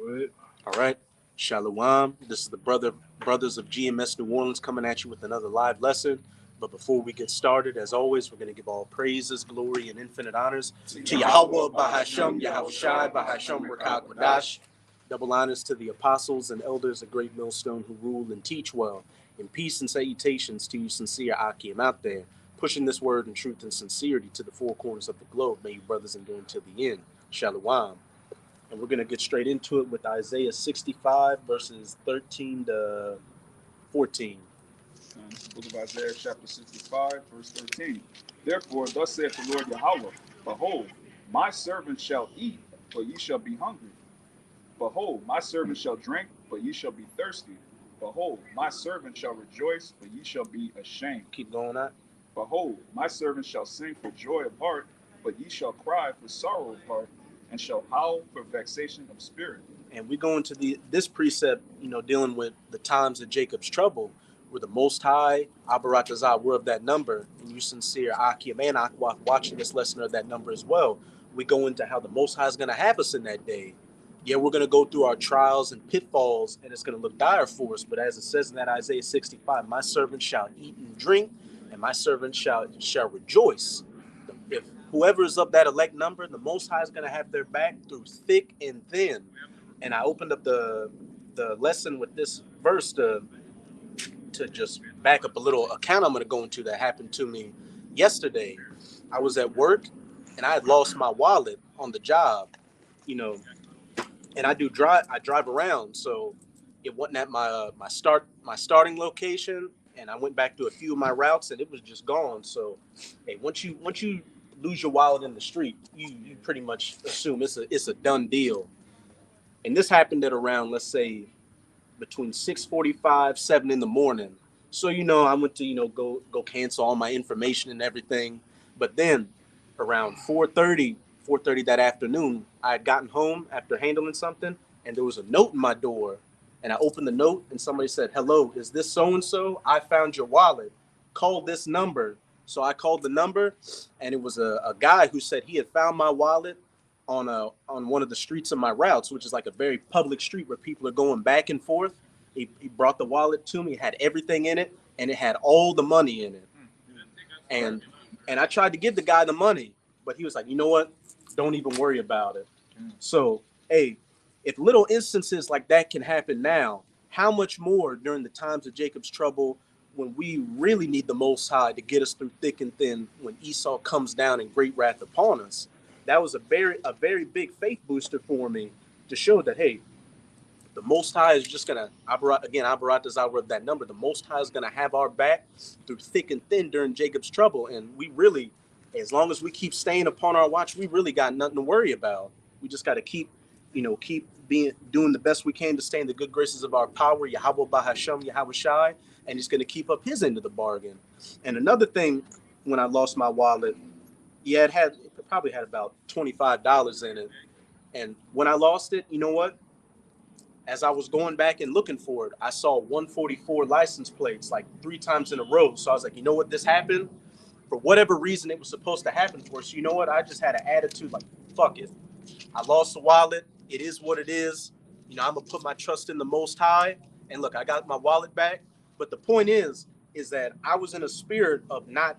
All right. Shalom. This is the brothers of GMS New Orleans coming at you with another live lesson. But before we get started, as always, we're going to give all praises, glory, and infinite honors to Yahweh, Bahashem, Yahweh Shai, Bahashem, Rakak, Wadash. Double honors to the apostles and elders of Great Millstone who rule and teach well. And peace and salutations to you sincere Akim out there, pushing this word in truth and sincerity to the four corners of the globe. May you brothers endure to the end. Shalom. And we're going to get straight into it with Isaiah 65, verses 13 to 14. The book of Isaiah, chapter 65, verse 13. Therefore, thus saith the Lord Yahweh, Behold, my servant shall eat, but ye shall be hungry. Behold, my servant shall drink, but ye shall be thirsty. Behold, my servant shall rejoice, but ye shall be ashamed. Keep going on. Behold, my servant shall sing for joy of heart, but ye shall cry for sorrow of heart, and shall howl for vexation of spirit. And we go into this precept, dealing with the times of Jacob's trouble, where the Most High, Abaratazah, we're of that number, and you sincere Akim and Akwak watching this lesson of that number as well. We go into how the Most High is going to have us in that day. Yeah, we're going to go through our trials and pitfalls, and it's going to look dire for us. But as it says in that Isaiah 65, my servant shall eat and drink, and my servant shall rejoice. If whoever is of that elect number, the Most High is going to have their back through thick and thin. And I opened up the lesson with this verse to just back up a little account I'm going to go into that happened to me yesterday. I was at work, and I had lost my wallet on the job, and I drive around, so it wasn't at my starting location, and I went back to a few of my routes, and it was just gone. So, hey, once you lose your wallet in the street, you pretty much assume it's a done deal. And this happened at around, let's say, between 6:45, 7 in the morning. So I went to go cancel all my information and everything. But then around 4:30 that afternoon, I had gotten home after handling something, and there was a note in my door. And I opened the note, and somebody said, "Hello, is this so-and-so? I found your wallet. Call this number." So I called the number, and it was a guy who said he had found my wallet on one of the streets of my routes, which is like a very public street where people are going back and forth. He brought the wallet to me. It had everything in it, and it had all the money in it. And I tried to give the guy the money, but he was like, "You know what? Don't even worry about it." So, hey, if little instances like that can happen now, how much more during the times of Jacob's trouble, when we really need the Most High to get us through thick and thin, when Esau comes down in great wrath upon us. That was a very big faith booster for me to show that, hey, the Most High is just going to, Abarat is out of that number. The Most High is going to have our back through thick and thin during Jacob's trouble. And we really, as long as we keep staying upon our watch, we really got nothing to worry about. We just got to keep doing the best we can to stay in the good graces of our power, Yahweh Bahashem, Yahweh Shai, and he's going to keep up his end of the bargain. And another thing, when I lost my wallet, yeah, it probably had about $25 in it. And when I lost it, you know what? As I was going back and looking for it, I saw 144 license plates like 3 times in a row. So I was like, you know what? This happened for whatever reason it was supposed to happen for. So you know what? I just had an attitude like, fuck it. I lost the wallet. It is what it is. I'm going to put my trust in the Most High. And look, I got my wallet back. But the point is that I was in a spirit of not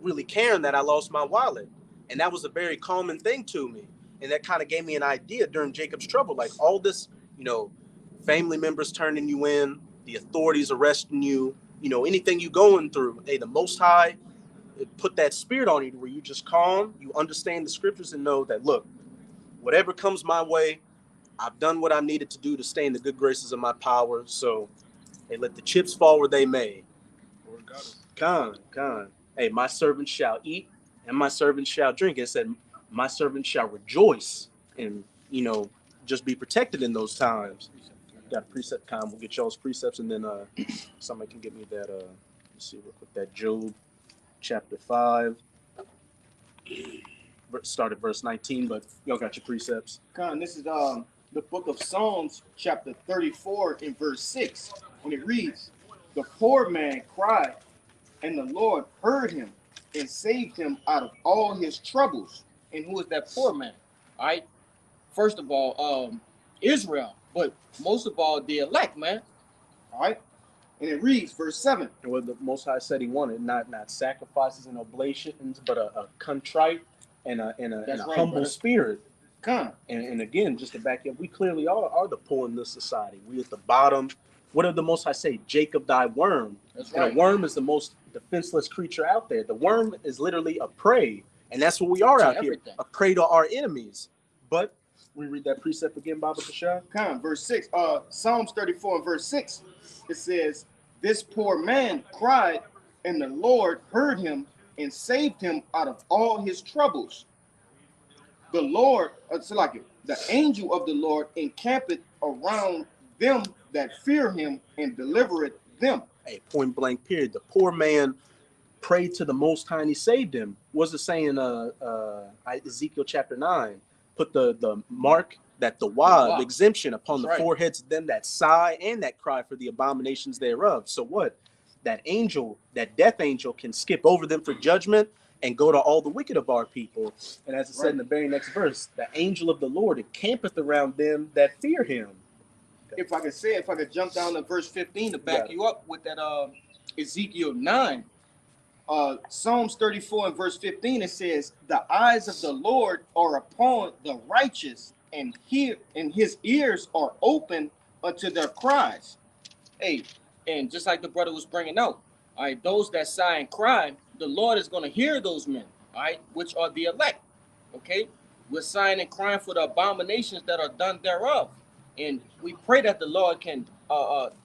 really caring that I lost my wallet. And that was a very common thing to me. And that kind of gave me an idea during Jacob's trouble. Like all this, family members turning you in, the authorities arresting you, anything you going through. Hey, the Most High put that spirit on you where you just calm, you understand the scriptures and know that, look, whatever comes my way, I've done what I needed to do to stay in the good graces of my power. So, hey, let the chips fall where they may. Con. Hey, my servant shall eat and my servant shall drink. It said, my servant shall rejoice and, just be protected in those times. Got a precept, Con. We'll get y'all's precepts, and then somebody can get me that, let's see real quick, that Job chapter 5. Start at verse 19, but y'all got your precepts. Con, this is the book of Psalms, chapter 34, in verse 6. When it reads, "The poor man cried, and the Lord heard him and saved him out of all his troubles." And who is that poor man? All right. First of all, Israel, but most of all the elect, man. All right. And it reads, verse 7. And what the Most High said He wanted, not sacrifices and oblations, but a contrite and a That's right, humble brother. spirit. Come. And again, just to back up, we clearly are the poor in this society. We at the bottom. What did the Most High say? Jacob, thy worm. That's And right. a worm is the most defenseless creature out there. The worm is literally a prey, and that's what we are To out everything. here, a prey to our enemies. But we read that precept again, Baba Kashan. Come, verse 6. Psalms 34 and verse 6. It says, this poor man cried, and the Lord heard him and saved him out of all his troubles. The Lord, the angel of the Lord encampeth around them that fear him and delivereth them. Hey, point blank period. The poor man prayed to the Most High and He saved him. What's it saying? Ezekiel chapter 9. Put the mark that the Wow. exemption upon That's the right. foreheads of them that sigh and that cry for the abominations thereof. So what? That angel, that death angel, can skip over them for judgment and go to all the wicked of our people. And as it said in the very next verse, the angel of the Lord encampeth around them that fear Him. If I could jump down to verse 15 to back you up with that Ezekiel 9. Psalms 34 and verse 15, it says, the eyes of the Lord are upon the righteous, and his ears are open unto their cries. Hey, and just like the brother was bringing out, all right, those that sigh and cry, the Lord is going to hear those men, all right, which are the elect. Okay, we're sighing and crying for the abominations that are done thereof, and we pray that the Lord can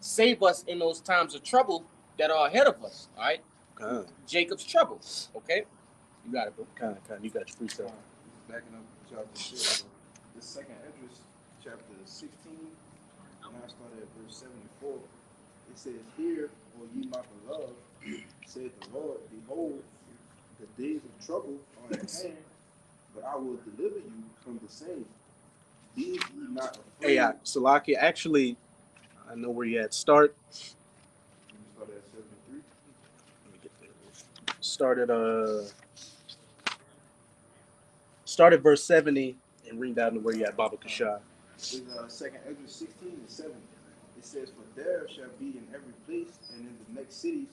save us in those times of trouble that are ahead of us. All right. Jacob's trouble. Okay, you got it, bro. You got your free stuff. Backing up chapter 6, the second Esdras, chapter 16, and I started at verse 74. It says, hear, O ye my beloved, saith the Lord, behold, the days of trouble are at hand, but I will deliver you from the same. Be ye not afraid. Hey, Salaki, actually, I know where you at. Start Start at 73. Start at verse 70 and read down to where you at, Baba Kashan. Is second Esdras 16 and 7. It says, for there shall be in every place and in the next cities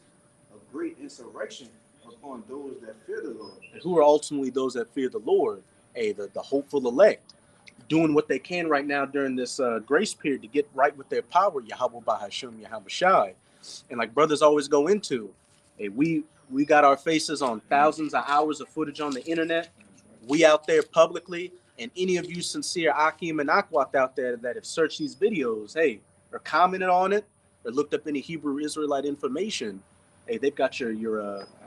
a great insurrection upon those that fear the Lord. And who are ultimately those that fear the Lord? Hey, the hopeful elect, doing what they can right now during this grace period to get right with their power, Yahweh Bahasham, Yahweh Shai. And like brothers always go into, hey, we got our faces on thousands of hours of footage on the internet. We out there publicly, and any of you sincere Akim and Akwat out there that have searched these videos, hey, or commented on it, or looked up any Hebrew Israelite information, hey, they've got your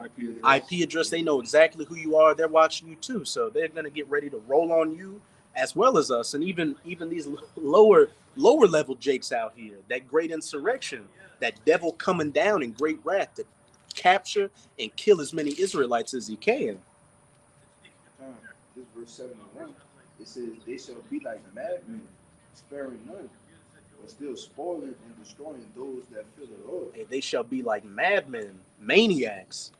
IP address. They know exactly who you are. They're watching you too, so they're gonna get ready to roll on you as well as us, and even these lower level jakes out here. That great insurrection, that devil coming down in great wrath to capture and kill as many Israelites as he can. This verse 71, it says, they shall be like madmen, sparing none, but still spoiling and destroying those that fear the Lord. Hey, they shall be like madmen, maniacs,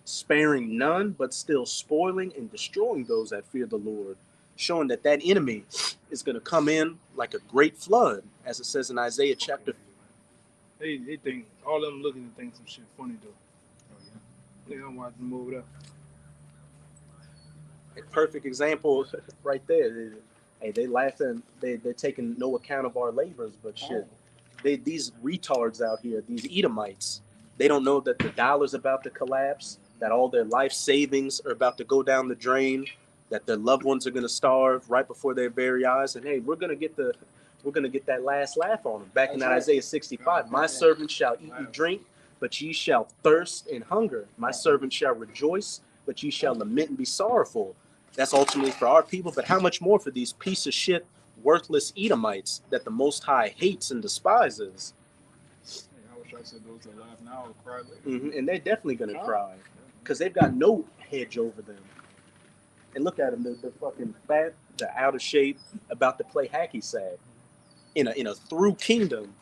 sparing none, but still spoiling and destroying those that fear the Lord, showing that enemy is going to come in like a great flood, as it says in Isaiah chapter. They think all of them looking and think some shit funny though. They don't watch them move it up. A perfect example right there. They laughing. They're taking no account of our labors, but shit. These retards out here, these Edomites, they don't know that the dollar's about to collapse, that all their life savings are about to go down the drain, that their loved ones are going to starve right before their very eyes. And hey, we're going to get that last laugh on them. Back in that Isaiah 65, my servant shall eat and drink, but ye shall thirst and hunger. My servant shall rejoice, but ye shall lament and be sorrowful. That's ultimately for our people, but how much more for these piece of shit, worthless Edomites that the Most High hates and despises? I wish I said those that laugh now or cry later. And they're definitely going to cry because they've got no hedge over them. And look at them, they're fucking fat, they're out of shape, about to play hacky sack in a through kingdom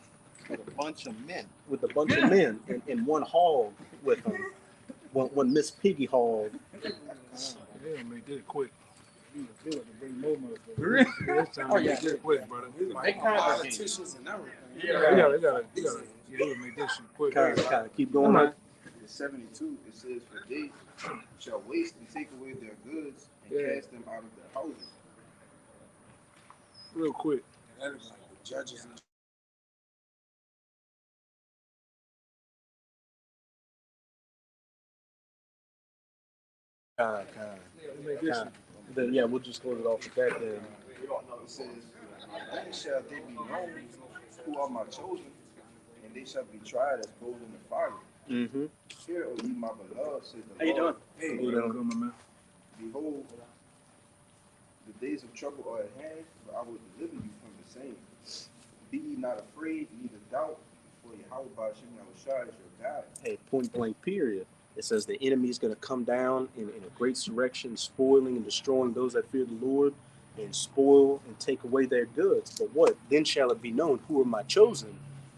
With a bunch of men. with a bunch of men in one hall with them. One Miss Piggy hall. They don't make this quick. You feel like to bring more Really? motherfuckers. Yeah, it's time Oh, to yeah. get this quick, brother. They Politicians and everything. Yeah, they gotta make this shit quick. Kind of keep I'm going. like, Man. In 72, it says, "For they shall waste and take away their goods and Yeah. cast them out of their houses." real quick. That is like the judges and Kind. They make this shit. Then yeah, we'll just close it off with that. Then it says, "Then shall they be known who are my chosen, and they shall be tried as gold in the fire. mm-hmm. Hear, O ye my beloved, says the How you Lord. doing? You know, Good, my man. Behold, the days of trouble are at hand, but I will deliver you from the same. Be ye not afraid, neither doubt, for Yahweh Ba'ashem Yahushua is your God." hey, point blank period. It says the enemy is going to come down in a great surrection, spoiling and destroying those that fear the Lord, and spoil and take away their goods. But what? Then shall it be known who are my chosen?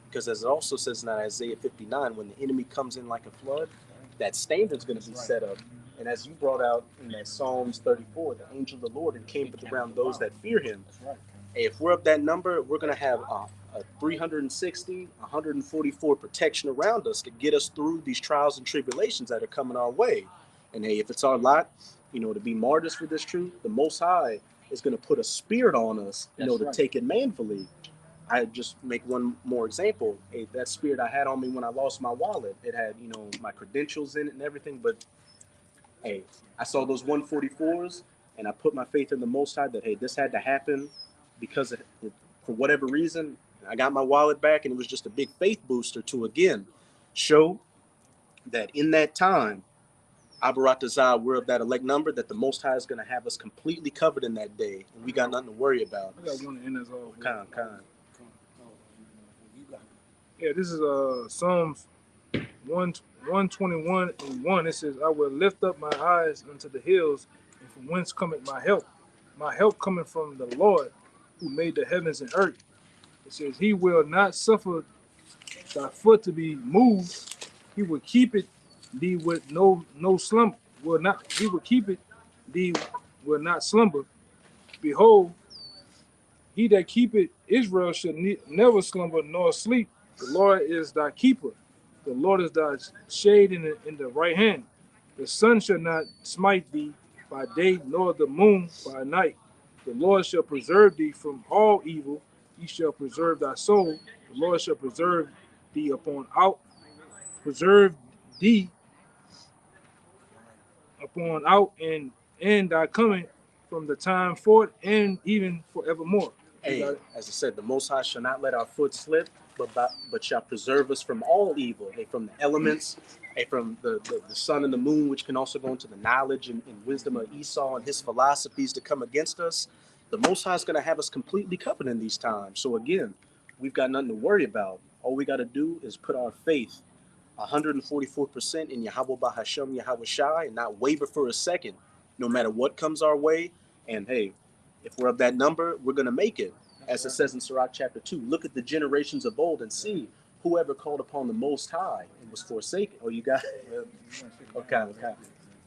Because as it also says in Isaiah 59, when the enemy comes in like a flood, that standard's going to be set up. And as you brought out in that Psalms 34, the angel of the Lord encampeth around those that fear him. Hey, if we're up that number, we're going to have a 360, 144 protection around us to get us through these trials and tribulations that are coming our way. And hey, if it's our lot, to be martyrs for this truth, the Most High is going to put a spirit on us, to take it manfully. I just make one more example. Hey, that spirit I had on me when I lost my wallet, it had, my credentials in it and everything. But hey, I saw those 144s and I put my faith in the Most High that, hey, this had to happen because for whatever reason, I got my wallet back, and it was just a big faith booster to, again, show that in that time, Abaratazah, we're of that elect number, that the Most High is going to have us completely covered in that day, and we got nothing to worry about. I got one to end us off. Kind. Yeah, this is Psalms 121:1. It says, "I will lift up my eyes unto the hills, and from whence cometh my help? My help cometh from the Lord, who made the heavens and earth." It says, "He will not suffer thy foot to be moved. He will keep it thee with no slumber. He will keep it thee will not slumber. Behold, he that keepeth Israel shall never slumber nor sleep. The Lord is thy keeper. The Lord is thy shade in the right hand. The sun shall not smite thee by day, nor the moon by night. The Lord shall preserve thee from all evil. He shall preserve thy soul. The Lord shall preserve thee upon out and thy coming from the time forth and even forevermore." Hey, as I said, the Most High shall not let our foot slip, but shall preserve us from all evil. Hey, from the elements, hey, from the sun and the moon, which can also go into the knowledge and wisdom of Esau and his philosophies to come against us. The Most High is going to have us completely covered in these times. So again, we've got nothing to worry about. All we got to do is put our faith 144% in Yahweh Ba'ashem Yahushua and not waver for a second, no matter what comes our way. And hey, if we're of that number, we're going to make it. As it says in Sirach chapter 2, look at the generations of old and see whoever called upon the Most High and was forsaken. Oh, you got it? Okay.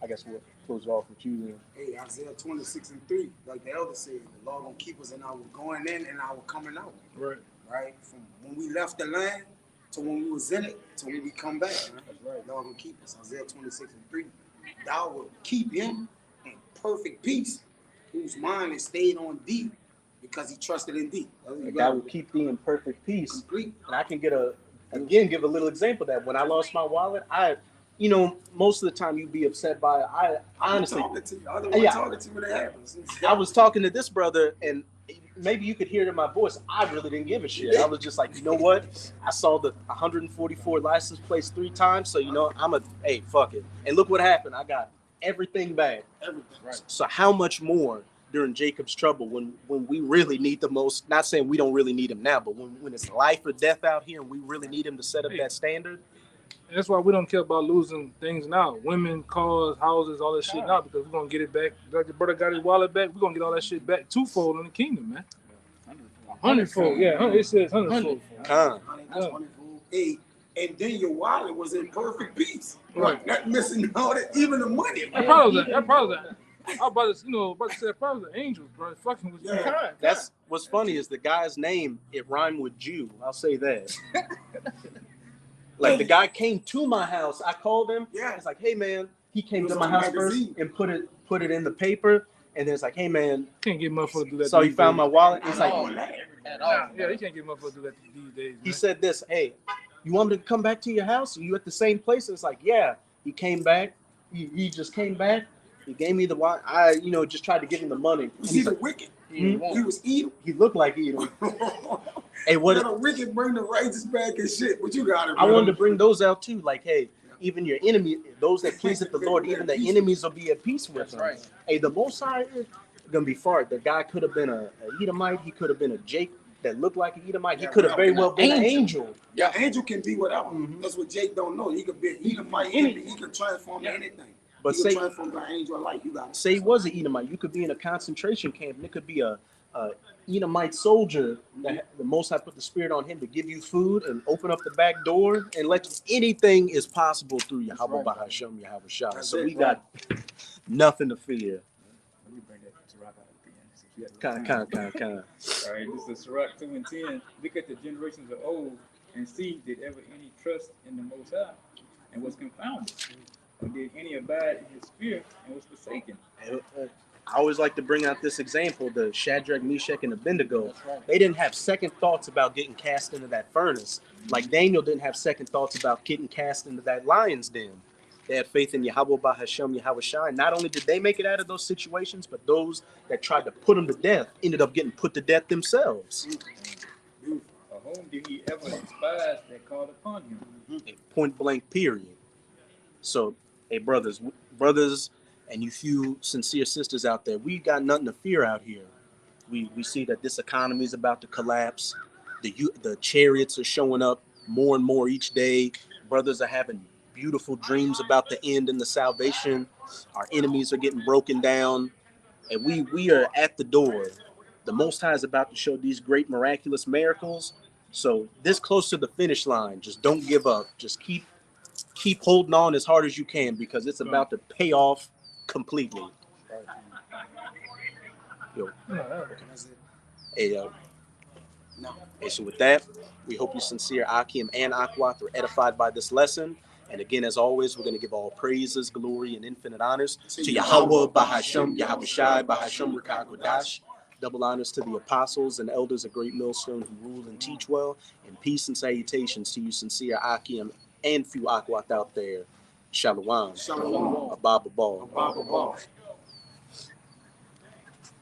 I guess we'll close it off with you then. Hey, Isaiah 26:3, like the elder said, the Lord gonna keep us in our going in and our coming out. Right. Right? From when we left the land to when we was in it to when we come back. Right? That's right. Lord gonna keep us. Isaiah 26:3. Thou will keep him in perfect peace, whose mind is stayed on thee, because he trusted in thee. God will keep thee in perfect peace. Complete. And I can give a little example of that. When I lost my wallet, most of the time you'd be upset by it. I honestly, I'm talking to you. I'm the one talking to you when it happens. I was talking to this brother, and maybe you could hear it in my voice. I really didn't give a shit. I was just like, you know what? I saw the 144 license plates 3 times, so hey, fuck it. And look what happened. I got everything back. Everything. Right. So how much more during Jacob's trouble when we really need the most? Not saying we don't really need him now, but when it's life or death out here and we really need him to set up that standard. And that's why we don't care about losing things now. Women, cars, houses, all that shit now, because we're going to get it back. Like the brother got his wallet back, we're going to get all that shit back twofold in the kingdom, man. 100-fold. Yeah, it says 100-fold. That's wonderful. Hey, and then your wallet was in perfect peace. Right. Not missing all that, even the money. That probably that. I was about to, about to say probably the angels, bro. Fucking with you. Yeah. That's what's funny is the guy's name, it rhymed with Jew. I'll say that. Like the guy came to my house. I called him. Yeah. It's like, hey man, he came It was to my on house first magazine. and put it in the paper. And then it's like, hey man, Can't get motherfuckers to do that. so he these found days. my wallet. It's like, At all. Yeah, he can't get motherfuckers to do that these days. he Man. said this, hey, you want me to come back to your house? Are you at the same place? It's like, yeah. He came back. He just came back. He gave me the wallet. I, just tried to give him the money. Was And he he's the like, wicked? He He was evil. he looked like he. Hey, What what? the wicked bring the righteous back and shit. What you got it, I wanted to bring those out too. Like, hey, even your enemy, those that pleaseth the Lord, even the enemies will be at peace with them. right. Hey, the Most High is gonna be far. The guy could have been a Edomite. He could have been a Jake that looked like an Edomite. He Yeah, could have very well been an angel. angel. Yeah, angel can be whatever. Mhm. That's what Jake don't know. He could be he might enemy. He can transform to anything. But He can say transform to an angel of light. You got it. say he was an Edomite. You could be in a concentration camp, and it could be a Edomite soldier that the Most High put the Spirit on him to give you food and open up the back door and let you, anything is possible through Yahweh right. Bahashem, Yahweh Shah. That's So it, we got nothing to fear. Let me bring that to Sirach out again. Since we had a Kind. All right, this is Sirach 2 and 10. Look at the generations of old and see, did ever any trust in the Most High and was confounded? Or did any abide in his spirit and was forsaken? I always like to bring out this example, the Shadrach, Meshach, and Abednego. That's right. They didn't have second thoughts about getting cast into that furnace. Like Daniel didn't have second thoughts about getting cast into that lion's den. They had faith in Yahweh Bahashem, Yahweh Shai. Not only did they make it out of those situations, but those that tried to put them to death ended up getting put to death themselves. Or whom did he ever despise that called upon him? Point blank, period. So, hey, brothers, and you few sincere sisters out there, we got nothing to fear out here. We see that this economy is about to collapse. The chariots are showing up more and more each day. Brothers are having beautiful dreams about the end and the salvation. Our enemies are getting broken down, and we are at the door. The Most High is about to show these great miraculous miracles. So this close to the finish line, just don't give up. Just keep holding on as hard as you can, because it's about to pay off completely. Yo, That's it. hey, No. hey, so with that, we hope you sincere Akim and Akwath are edified by this lesson. And again, as always, we're going to give all praises, glory, and infinite honors to Yahweh, Bahashem, Yahweh Shai, Bahashem, Rakah Kodash. Double honors to the apostles and elders of Great Millstone who rule and teach well. And peace and salutations to you sincere Akim and few Akwath out there. Shalom. Shalom. Abba Ball. Bible boss.